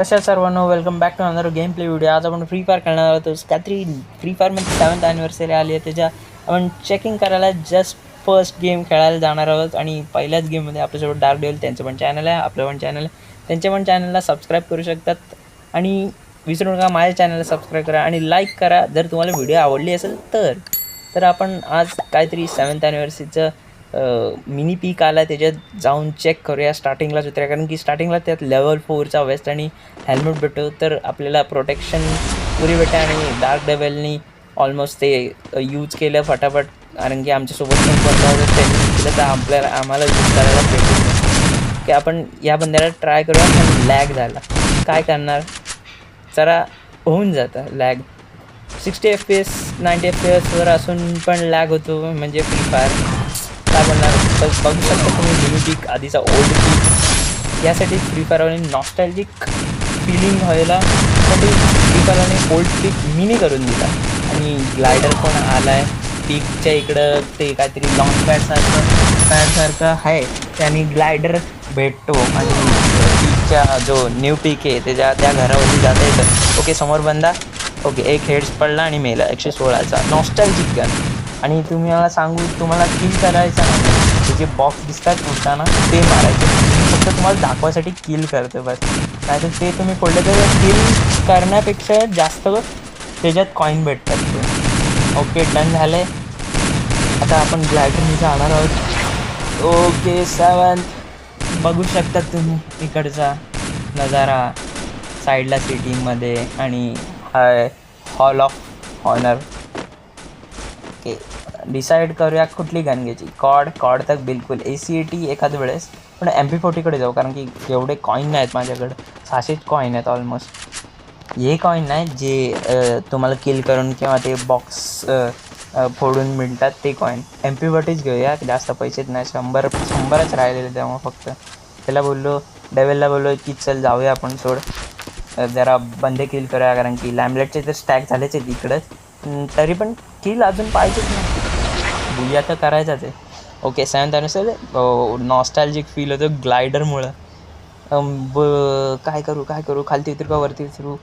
कशा सर्वांनो welcome back to another game play video. आज आपण फ्री फायर खेळणार आहोत. काहीतरी फ्री फायरमध्ये 7th ॲनिव्हर्सरी आली आहे, त्याच्या आपण चेकिंग करायला जस्ट फर्स्ट गेम खेळायला जाणार आहोत. आणि पहिल्याच गेममध्ये आपल्यासोबत डार्क डेव्हिल, त्यांचं पण चॅनल आहे, आपलं पण चॅनल आहे. त्यांच्या पण चॅनलला सबस्क्राईब करू शकतात. आणि विसरू नका माझ्या चॅनलला सबस्क्राईब करा आणि लाईक करा जर तुम्हाला व्हिडिओ आवडली असेल तर आपण आज काहीतरी 7th ॲनिव्हर्सरीचं मिनी पीक आला, त्याच्यात जाऊन चेक करूया. स्टार्टिंगलाच उतरूया, कारण की स्टार्टिंगला त्यात लेवल 4चा वेस्ट आणि हेल्मेट भेटतो, तर आपल्याला प्रोटेक्शन पुरी भेटते. आणि डार्क डेव्हिलनी ऑलमोस्ट ते यूज केलं फटाफट, कारण की आमच्यासोबत पण बंदा त्यांनी केलं, तर आम्हाला यूज करायला भेटून की आपण या बंद्याला ट्राय करूया. पण लॅग झाला, काय करणार, जरा होऊन जातं लॅग. 60 FPS 90 FPSवर असून पण लॅग होतो, म्हणजे फ्री फायर काय बनणार. तर बघू शकता तुम्ही मिनी पीक, आधीचा ओल्ड पीक. यासाठी फ्री फायरवाले नॉस्टॅल्जिक फिलिंग व्हायला साठी फ्री फायरवाले ओल्ड पीक मिनी करून दिला. आणि ग्लायडर पण आला आहे पीकच्या इकडं, ते काहीतरी लॉंग पॅडसारखं आहे, त्याने ग्लायडर भेटतो. आणि पीकच्या जो न्यू पीक आहे त्या घरावरती जाता येतं. ओके, समोर बंदा. ओके, एक हेड्स पडला आणि मेला. 116चा नॉस्टॅल्जिक गन. आणि तुम्ही मला सांगू, तुम्हाला किल करायचं नाही, ते जे बॉक्स दिसतात उडताना ते मारायचे. फक्त तुम्हाला दाखवायसाठी किल करतं बस. नाही तर ते तुम्ही फोडले तर किल करण्यापेक्षा जास्त त्याच्यात कॉईन भेटतात ते. ओके, डन झालं आहे. आता आपण ग्लायडरनी जाणार आहोत. ओके, 7 बघू शकतात तुम्ही इकडचा नजारा साईडला सिटिंगमध्ये. आणि hall of honour. Okay, decide करूया कुठली गन घ्यायची. कॉड तक बिलकुल. ACAT एखाद वेळेस, पण MP40कडे जाऊ, कारण की एवढे कॉईन नाहीत माझ्याकडं. 600 कॉईन आहेत ऑलमोस्ट. हे कॉईन नाही जे तुम्हाला किल करून किंवा ते बॉक्स फोडून मिळतात ते कॉईन. MP40च घेऊया, जास्त पैसेच नाही. 100च राहिलेले तेव्हा फक्त. त्याला बोललो, डेव्हिलला बोललो की चल जाऊया आपण, सोड जरा बंदे किल करूया, कारण की लॅमलेटचे तर स्टॅक झालेच आहेत इकडंच. तरी पण किल अजून पाहिजेच ना, बुया तर करायचाच आहे. Okay, 7th anniversary nostalgic feel होतं ग्लायडरमुळं. काय करू, खालती उतरू का वरती उतरू.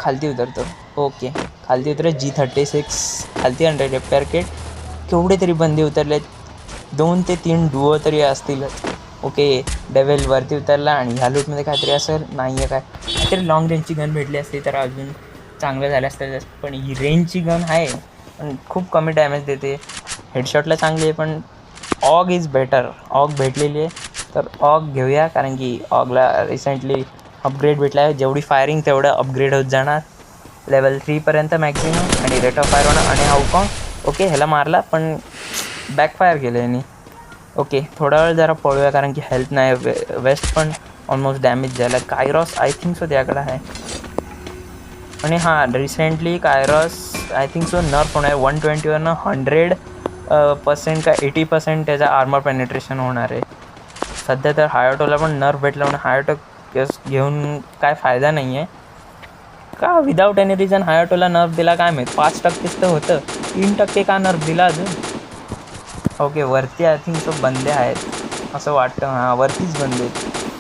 खालती उतरतो. ओके, खालती उतरे. G36 खालती 100 रिपेअर किट. केवढे तरी बंदे उतरलेत, 2 ते 3 डुओ तरी असतीलच. ओके, डेव्हिल वरती उतरला. आणि ह्या लूटमध्ये काहीतरी असेल, नाही आहे काय, काहीतरी लॉंग रेंजची गन भेटली असती तर अजून चांगलं झालं असतं. पण ही रेंजची गन आहे, पण खूप कमी डॅमेज देते. हेडशॉटला चांगली आहे, पण ऑग इज बेटर. ऑग भेटलेली आहे तर ऑग घेऊया, कारण की ऑगला रिसेंटली अपग्रेड भेटला आहे. जेवढी फायरिंग तेवढं अपग्रेड होत जाणार. लेवल 3पर्यंत मॅक्झिमम. आणि रेट ऑफ फायर होणं. आणि हाऊकॉंग. ओके, ह्याला मारला पण बॅकफायर केलं यांनी. ओके, थोडा वेळ जरा पळूया, कारण की हेल्थ नाही. वेस्ट पण ऑलमोस्ट डॅमेज झाला. कायरॉस आय थिंक सो त्याकडं आहे. आणि हां, recently Kairos I think so nerf होणार आहे. 120वरनं 100% का 80% त्याचा आर्मर पेनिट्रेशन होणार आहे. सध्या तर हायोटोला पण नर्फ भेटला, म्हणून हायोटो घेऊन काय फायदा नाही आहे का. विदाऊट एनी रिझन हायोटोला नर्फ दिला काय माहीत. 5%च तर होतं, 3% का नर्फ दिला अजून. ओके, वरती आय थिंक सो बंदे आहेत असं वाटतं. हां, वरतीच बंदे आहेत,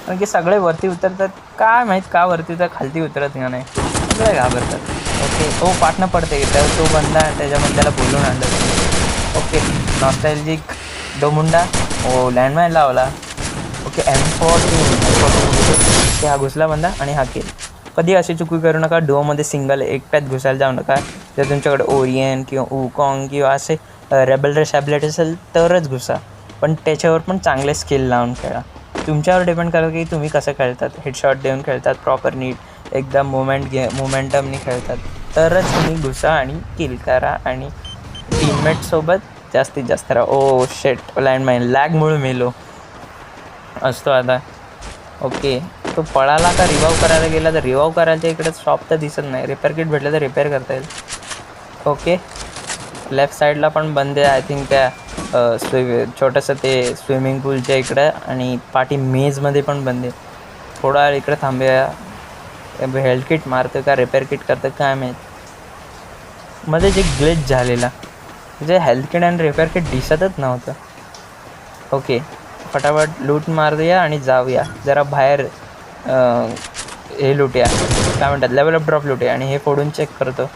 कारण की सगळे वरती उतरतात. काय माहीत का वरती तर खालती उतरत का नाही, सगळे घाबरतात. ओके, पाटणं पडते तर तो बंदा, त्याच्या बंद्याला बोलून आणलं. Okay, nostalgic डोमुंडा. लँडमाईन लावला. ओके, M14 हा घुसला बंदा. आणि हा केल. कधी अशी चुकी करू नका, डुओमध्ये सिंगल एकट्यात घुसायला जाऊ नका. जर तुमच्याकडे ओरियन किंवा वुकॉंग किंवा असे रेबल रेस ॲबिलिटी असेल तरच घुसा, पण त्याच्यावर पण चांगले स्किल लावून खेळा. तुमच्यावर डिपेंड करा की तुम्ही कसं खेळतात. हेडशॉट देऊन खेळतात प्रॉपर नीट, एकदम मोमेंटमनी खेळतात, तरच तुम्ही घुसा आणि किल करा. आणि टीममेटसोबत जास्तीत जास्त राहा. शेट, लँडमाईन लॅगमुळे मेलो असतो आता. ओके, तो पळाला का रिवाईव्ह करायला गेला, तर रिवाईव्ह करायच्या इकडे शॉप तर दिसत नाही. रिपेअर किट भेटलं तर रिपेअर करता येईल. ओके, लेफ्ट साईडला पण बंदे आय थिंक त्या छोटंसं ते स्विमिंग पूलच्या इकडं. आणि पाठी मेजमध्ये पण बंदे. थोडा वेळ इकडे थांबूया. हेल्थ किट मारतं का रिपेअर किट करतं काय माहीत. मध्ये जे ग्लिच झालेला, म्हणजे हेल्थ किट आणि रिपेअर किट दिसतच नव्हतं. ओके, फटाफट लूट मारूया आणि जाऊया जरा बाहेर. हे लुट्या काय म्हणतात लेवल अप ड्रॉप लुट्या आणि हे फोडून चेक करतो.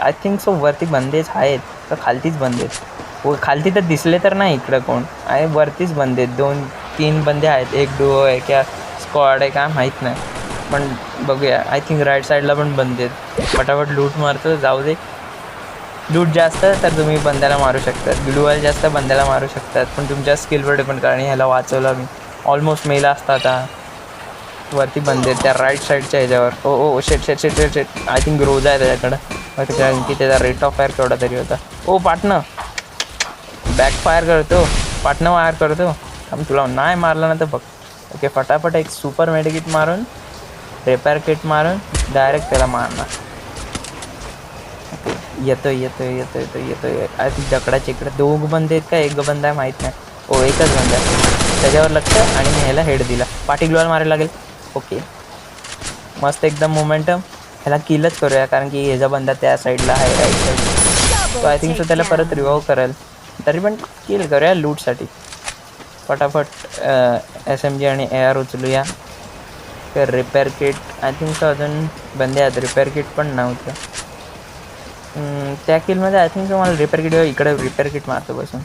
आय थिंक सो वरती बंदेच आहेत तर खालतीच बंदे हो खालती तर दिसले तर नाही इकडं कोण आहे वरतीच बंदे 2-3 बंदे आहेत. एक डुओ आहे किंवा स्क्वॉड आहे काय माहीत नाही पण बघूया. आय थिंक राईट साईडला पण बंदे आहेत. फटाफट लूट मारतो. जाऊ दे लूट जास्त तर तुम्ही बंद्याला मारू शकतात. ग्लूवाल जास्त बंद्याला मारू शकतात पण तुमच्या स्किलवर डिपेंड करा. आणि ह्याला वाचवला मी ऑलमोस्ट मेला असता आता. वरती बंदे त्या राईट साईडच्या ह्याच्यावर. ओ शेट शेट शेट शेट शेट आय थिंक रोज आहे त्याच्याकडं कारण की त्याचा रेट ऑफ फायर केवढा तरी होता. ओ पाटणं बॅकफायर करतो. पाटणं वायर करतो. तुला नाही मारलं ना तर बघ. ओके फटाफट एक सुपर मेडिकिट मारून रिपेअर किट मारून डायरेक्ट त्याला मारणार. ओके येतोय आय थिंक दगडाच्या इकडे 2 बंदे आहेत का 1 बंद आहे माहीत नाही. ओ एकच बंद आहे त्याच्यावर लक्ष आणि मी ह्याला हेड दिला. पाठी ग्लोअर मारायला लागेल. ओके मस्त एकदम मोमेंटम. ह्याला किलच करूया कारण की ह्याचा बंदा त्या साईडला आहे right side. So I think so त्याला परत रिवॉव करेल तरी पण किल करूया लूटसाठी. फटाफट SMG आणि AR उचलूया. तर repair kit I think so अजून बंदे आहेत. रिपेअर किट पण नव्हतं त्या किलमध्ये. आय थिंक सो मला रिपेअर किट इकडे रिपेअर किट मारतो बसून.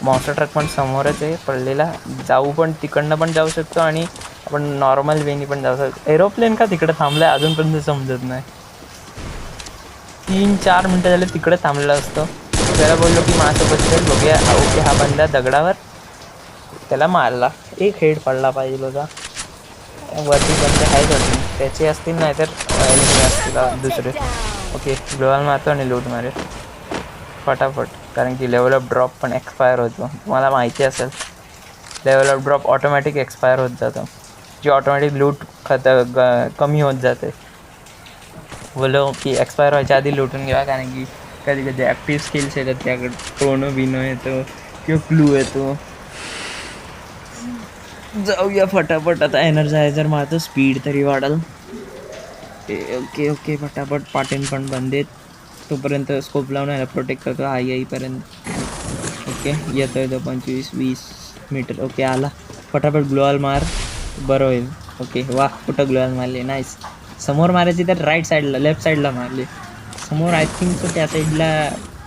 मॉन्स्टर ट्रक पण समोरच आहे पडलेला. जाऊ पण तिकडनं पण जाऊ शकतो आणि आपण नॉर्मल वेनी पण जाऊ शकतो. एरोप्लेन का तिकडे थांबलं आहे अजूनपर्यंत समजत नाही. 3-4 मिनटं झाले तिकडे थांबलेला असतो. त्याला बोललो की माझ्यासोबत चल बघूया. ओके हा बंदा दगडावर त्याला मारला. एक हेड पडला पाहिजे बघा. वरती बंदे आहेत अजून त्याचे असतील नाही तर एनिमी असतील दुसरे. ओके ग्लोअल मारतो आणि लूट मारेल फटाफट कारण की लेवल ऑफ ड्रॉप पण एक्सपायर होतो. तुम्हाला माहिती असेल level of drop automatic expire होत जातं. जी ऑटोमॅटिक लूट कमी होत जाते. बोलो की एक्सपायर व्हायच्या आधी लुटून घ्या कारण की कधी कधी ॲक्टिव्ह स्किल्स येतात त्याकडे. क्रोनो बिनो येतो किंवा क्लू येतो. जाऊया फटाफट आता एनर्जायझर मारतो स्पीड तरी वाढेल. ओके फटाफट पाटीन पण बंदेत तोपर्यंत स्कोप लावून यायला प्रोटेक्ट करतो आई येईपर्यंत. ओके येतो 25-20 मीटर. ओके आला. फटाफट ग्लोअल मार बरं होईल. ओके वा कुठं ग्लोअल मारले नाईस. समोर मारायची तर राईट साईडला लेफ्ट साईडला मारले. समोर आय थिंक सो त्या साईडला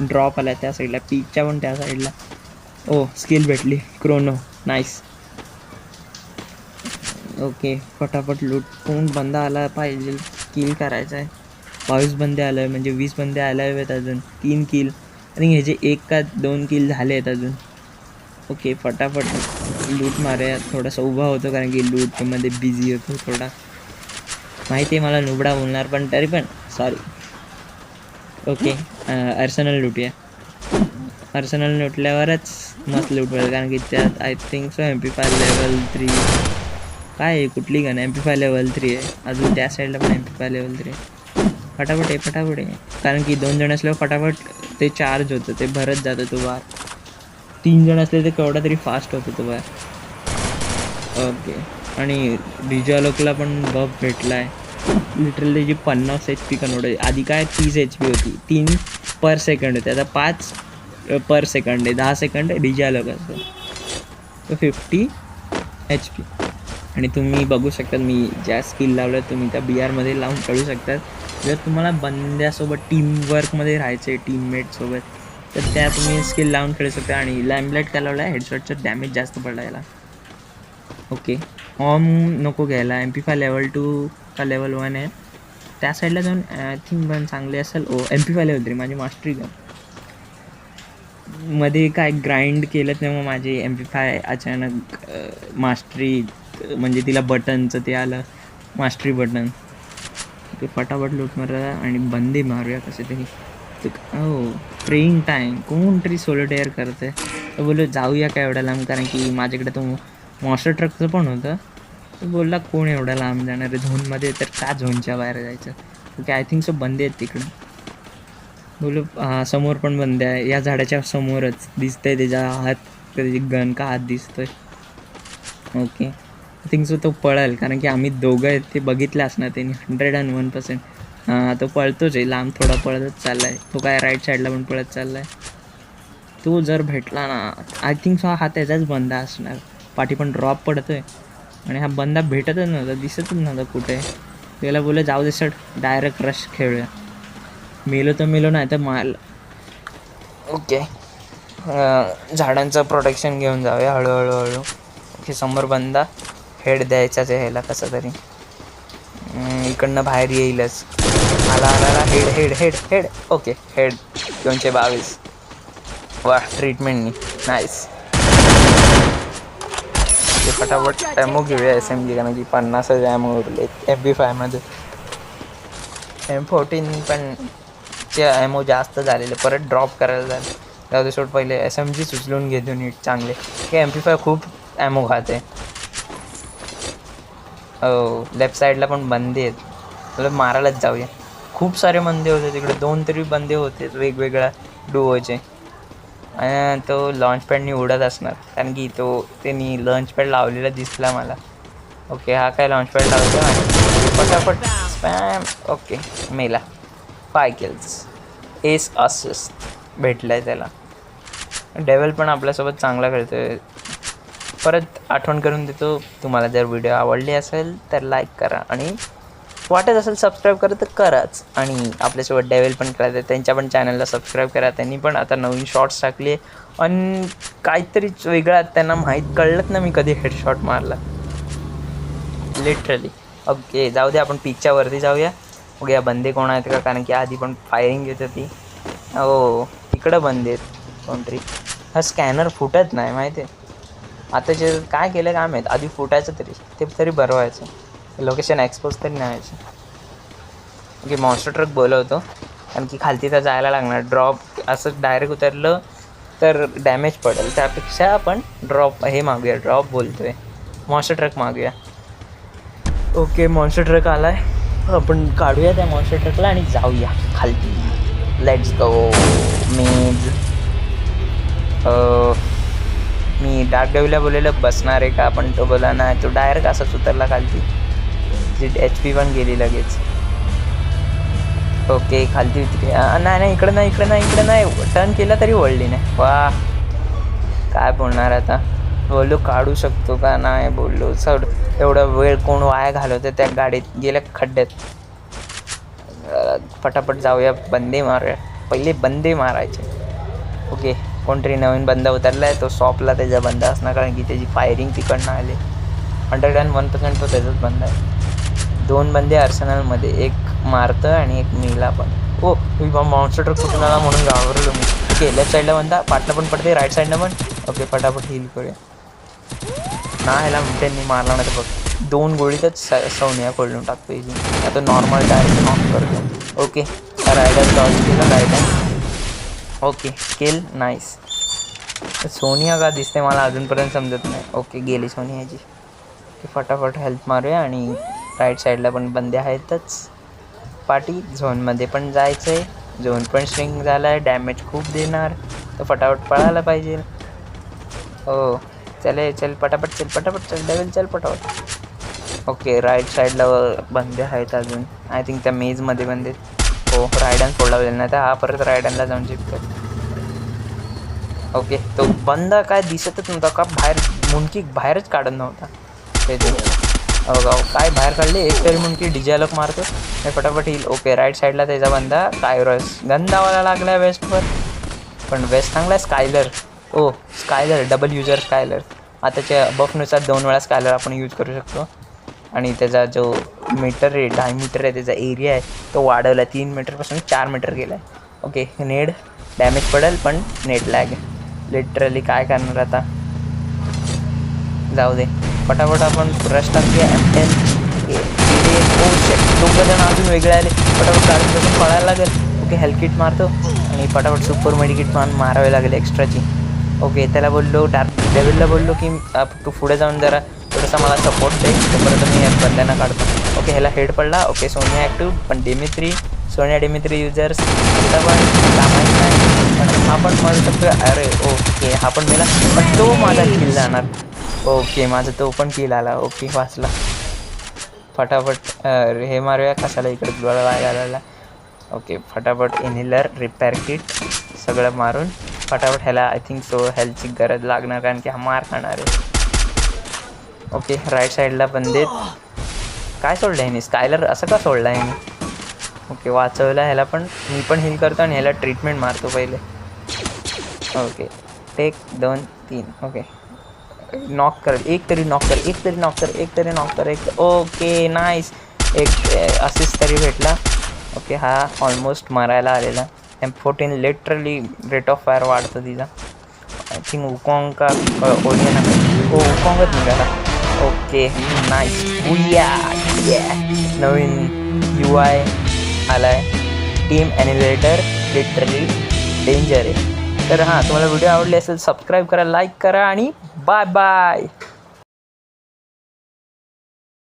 ड्रॉप आला त्या साईडला पीकच्या पण त्या साईडला. ओ स्किल भेटली क्रोनो नाईस. ओके फटाफट लूटून बंदा आला पाहिजे. किल करायचं आहे. 22 बंदे आलं आहे म्हणजे 20 बंदे आले आहेत अजून. 3 किल आणि ह्याचे 1 का 2 किल झाले आहेत अजून. ओके फटाफट लूट मारूया. थोडासा उभा होतो कारण की लूटमध्ये बिझी होतो थोडा. माहिती आहे मला नुबडा बोलणार पण तरी पण सॉरी. ओके आर्सेनल लुटूया. आर्सेनल लुटल्यावरच मस्त लूट मिळेल कारण की त्यात I think so MP5 level 3 काय आहे कुठली गन MP5 लेवल 3 आहे. अजून त्या साईडला पण MP5 लेवल 3 आहे. फटाफट आहे कारण की 2 जण असल्यावर फटाफट ते चार्ज होतं ते भरत जातं तो बार. 3 जण असले तर केवढा तरी फास्ट होतो तो बार. ओके आणि डिजॉलोकला पण बफ भेटला आहे. लिटरली जी 50 HP कन्वर्ट आहे. आधी काय 30 HP होती. 3 पर सेकंड होते आता 5 पर सेकंड आहे. 10 सेकंड डिजॉलोक असतं तर 50 HP. आणि तुम्ही बघू शकता मी ज्या स्किल लावल्या तुम्ही त्या BRमध्ये लावून कळू शकतात. जर तुम्हाला बंद्यासोबत टीमवर्कमध्ये राहायचं आहे टीममेटसोबत तर त्या तुम्ही स्किल लावून खेळू शकता. आणि लॅम्बलेट का लावला हेडशॉटचं डॅमेज जास्त पडला याला. ओके हॉर्म नको घ्यायला. MP5 लेवल 2 का लेवल 1 आहे त्या साईडला जाऊन आय थिंक गन चांगली असेल. MP5 लेवल 3 माझी मास्टरी गन. मध्ये काय ग्राइंड केलं तेव्हा माझी MP5 अचानक मास्टरी म्हणजे तिला बटनचं ते आलं मास्टरी बटन. ते फटाफट लूट मारूया आणि बंदे मारूया कसे तरी. प्रेइंग टाईम कोणतरी सोलोटेअर करतं आहे तर बोललो जाऊया काय एवढ्या लांब कारण की माझ्याकडे तो मॉन्स्टर ट्रकचं पण होतं. तर बोलला कोण एवढ्या लांब जाणार आहे झोनमध्ये तर का झोनच्या बाहेर जायचं. ओके आय थिंक सो बंदे आहेत तिकडं. बोलो समोर पण बंदे आहे. या झाडाच्या समोरच दिसतंय त्याच्या हात त्याची गन का हात दिसतोय. ओके आय थिंक सो तो पळेल कारण की आम्ही दोघं आहेत ते बघितलं असणार त्यांनी 101%. तो पळतोच आहे लांब थोडा पळतच चालला आहे. तो काय राईट साईडला पण पळत चालला आहे. तो जर भेटला ना आय थिंक सो हा त्याचाच बंदा असणार. पाठी पण ड्रॉप पडतो आहे आणि हा बंदा भेटतच नव्हता, दिसतच नव्हता कुठे. त्याला बोललं जाऊ दे सर, डायरेक्ट रश खेळूया. मेलो तर मेलो, नाही तर माल. ओके, झाडांचं प्रोटेक्शन घेऊन जाऊया हळूहळू. ओके, समोर बंदा, हेड द्यायचाच आहे ह्याला कसं तरी. इकडनं बाहेर येईलच. आला head head head head. Okay, head 222. वा, ट्रीटमेंटनी नाईस. ते फटाफट ॲमो घेऊया SMG, कारण की 50 ॲमो उरले MP5मध्ये. M14 पण ॲमो जास्त झालेले, परत ड्रॉप करायला झाले. जाऊ शेवट पहिले SMG उचलून घेतो नीट चांगले. हे MP5 खूप ॲमो खाते. हो, लेफ्ट साईडला पण बंदे आहेत, मतलब मारायलाच जाऊया. खूप सारे बंदे होते तिकडे, 2 तरी बंदे होते वेगवेगळ्या डुओचे. आणि तो लॉन्च पॅडनी उडत असणार, कारण की त्यांनी लॉन्च पॅड लावलेला दिसला मला. ओके, हा काय लॉन्च पॅड लावतो आणि फटाफट स्पॅम. ओके, मेला. 5 kills, एस असिस्ट भेटला आहे त्याला. डेव्हिल पण आपल्यासोबत चांगला खेळतोय. परत आठवण करून देतो, तुम्हाला जर व्हिडिओ आवडली असेल तर लाईक करा, आणि वाटत असेल सबस्क्राईब करा तर कराच. आणि आपल्यासोबत डेव्हिल पण करायचं, त्यांच्या पण चॅनलला सबस्क्राईब करा. त्यांनी पण आता नवीन शॉर्ट्स टाकले आणि काहीतरीच वेगळा त्यांना माहीत कळलंच ना मी कधी हेडशॉट मारला, लिटरली. ओके, जाऊ दे, आपण पीकच्या वरती जाऊया. बघूया बंदे कोण आहेत का, कारण की आधी पण फायरिंग येत होती. हो, तिकडं बंदे आहेत कोणतरी. हा स्कॅनर फुटत नाही माहिती आहे. आता जे काय केलं काय माहीत, आधी फुटायचं ते तरी बरं व्हायचं, लोकेशन एक्सपोज तरी नाही व्हायचं. ओके, मॉन्स्टर ट्रक बोलवतो, कारण की खालती तर जायला लागणार. ड्रॉप असं डायरेक्ट उतरलं तर डॅमेज पडेल, त्यापेक्षा आपण हे मागूया. ड्रॉप बोलतोय, मॉन्स्टर ट्रक मागूया. ओके, मॉन्स्टर ट्रक आला आहे, आपण काढूया त्या मॉन्स्टर ट्रकला आणि जाऊया खालती. Let's go. मी डार्क डेव्हिलला बोललेलं बसणार आहे का, पण तो बोला नाही, तो डायरेक्ट असाच उतरला खालती. HP पण गेली लगेच. ओके, खालती नाही, इकडं नाही. टर्न केला तरी वळली नाही. वा, काय बोलणार आता. बोललो काढू शकतो का, नाही बोललो. चढ, एवढा वेळ कोण वाया घालवते त्या गाडीत, गेल्या खड्ड्यात. फटाफट जाऊया, बंदे मारूया. पहिले बंदे मारायचे. ओके, कोणतरी नवीन बंदा उतरला आहे, तो शॉपला त्याचा बंदा असणार, कारण की त्याची फायरिंग तिकडनं आली. 101% तो त्याचाच बंदा आहे. 2 बंदे आर्सेनलमध्ये, एक मारतं आणि एक मेला पण. ओ, मॉन्स्टर ट्रक कुठून आला म्हणून घाबरलो मी. ओके, लेफ्ट साईडला बंदा, पाटला पण पडते, राईट साईडनं पण. ओके, फटाफट हील करूया. ना, ह्याला त्यांनी मारला नाही तर बघ, 2 गोळीतच सौन्या खोलून टाकतो इजी. आता नॉर्मल डायरेक्ट नॉक करतो. ओके, रायडर डॉज केला, रायडर. ओके, किल, नाईस. सोनिया का दिसते मला अजूनपर्यंत समजत नाही. ओके, गेली सोनियाची. ओके, फटाफट हेल्थ मारूया. आणि राईट साईडला पण बंदे आहेतच. पार्टी झोनमध्ये पण जायचं आहे, झोन पण स्ट्रिंग झाला आहे, डॅमेज खूप देणार, तर फटाफट पळायला पाहिजे. हो, चल पटापट, चल डेव्हिल, चल पटापट. ओके, राईट साईडला बंदे आहेत अजून, आय थिंक त्या मेजमध्ये बंदे. हो, रायडन फोडला होईल, नाही तर हा परत रायडनला जाऊन जिंकतो. ओके, तो बंदा काय दिसतच नव्हता का, मुंडकी बाहेरच काढत नव्हता त्याची. बघा काय बाहेर काढले, एक तरी मुंडकी डिजालक मारतो, हे फटाफट येईल. ओके, राईट साईडला त्याचा बंदा कायरस गंधावाला लागला आहे वेस्टवर, पण वेस्ट चांगला आहे. Skyler double user Skyler. आताच्या बफनुसार 2 वेळा स्कायलर आपण यूज करू शकतो. आणि त्याचा जो मीटर आहे, डायमीटर आहे, त्याचा एरिया आहे तो वाढवला, 3 मीटरपासून 4 मीटर गेला आहे. ओके, नेड डॅमेज पडेल, पण नेट लॅग लिटरली काय करणार आता. जाऊ दे, फटाफट आपण रश टाकूया. M10 दोघं जण अजून वेगळे आले, फटाफट गाडी बसून पळायला लागेल. ओके, हेल्किट मारतो आणि फटाफट सुपर मेडिकिट मारावे लागेल एक्स्ट्राची. ओके, त्याला बोललो, डार्क डेव्हिलला बोललो की तू पुढे जाऊन जरा थोडासा मला सपोर्ट दे, तोपर्यंत मी या बंद्यांना काढतो. ओके, ह्याला हेड पडला. ओके, सोनिया ॲक्टिव्ह, पण डिमित्री युजर्स आता पण कामायचं नाही, पण हा पण म्हणू शकतो. अरे ओके, हा पण मेला, पण तो माझा किल जाणार. ओके, माझा तो पण किल आला. ओके, वाचला. फटाफट हे मारूया, कशाला इकडे वाया घालायला. ओके, फटाफट इनहेलर, रिपेअर किट सगळं मारून फटाफट ह्याला आय थिंक हेल्थची गरज लागणार, कारण की हा मार खाणार आहे. ओके राईट साईडला बंदेत. काय सोडलं आहे मी? स्कायलर असं का सोडला आहे मी? ओके वाचवला ह्याला, पण मी पण हिल करतो आणि ह्याला ट्रीटमेंट मारतो पहिले. ओके 1 2 3. ओके नॉक कर, एक तरी नॉक कर. ओके नाईस, एक असिस्ट तरी भेटला. ओके हा ऑलमोस्ट मारायला आलेला. M14 literally rate of fire वाढतो तिचा. आय थिंक वुकॉंग का ओरियन आहे. वुकॉंगच निघाला. Okay nice. नवीन UI आलाय, टीम ॲनिलेटर. लिटरली डेंजर आहे. तर हां, तुम्हाला व्हिडिओ आवडले असेल सबस्क्राईब करा, लाईक करा आणि बाय बाय.